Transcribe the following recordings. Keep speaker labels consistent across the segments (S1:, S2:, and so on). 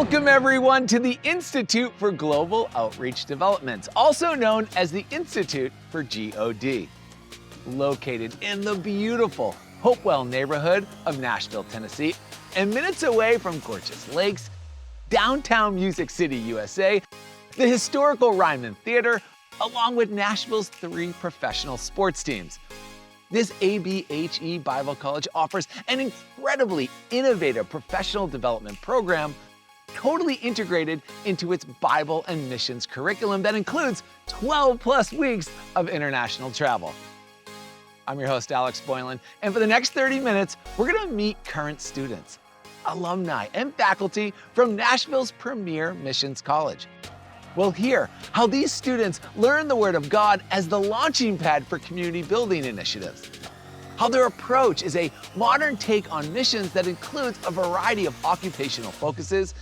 S1: Welcome everyone to the Institute for Global Outreach Developments, also known as the Institute for G.O.D. Located in the beautiful Hopewell neighborhood of Nashville, Tennessee, and minutes away from gorgeous lakes, downtown Music City, USA, the historical Ryman Theater, along with Nashville's 3 professional sports teams. This ABHE Bible College offers an incredibly innovative professional development program totally integrated into its Bible and missions curriculum that includes 12+ weeks of international travel. I'm your host, Alex Boylan, and for the next 30 minutes, we're gonna meet current students, alumni, and faculty from Nashville's premier missions college. We'll hear how these students learn the Word of God as the launching pad for community building initiatives, how their approach is a modern take on missions that includes a variety of occupational focuses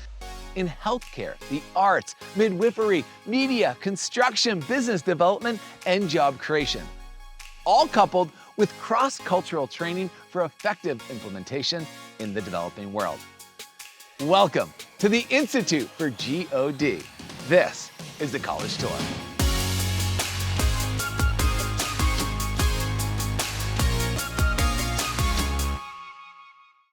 S1: in healthcare, the arts, midwifery, media, construction, business development, and job creation, all coupled with cross-cultural training for effective implementation in the developing world. Welcome to the Institute for G.O.D. This is the College Tour.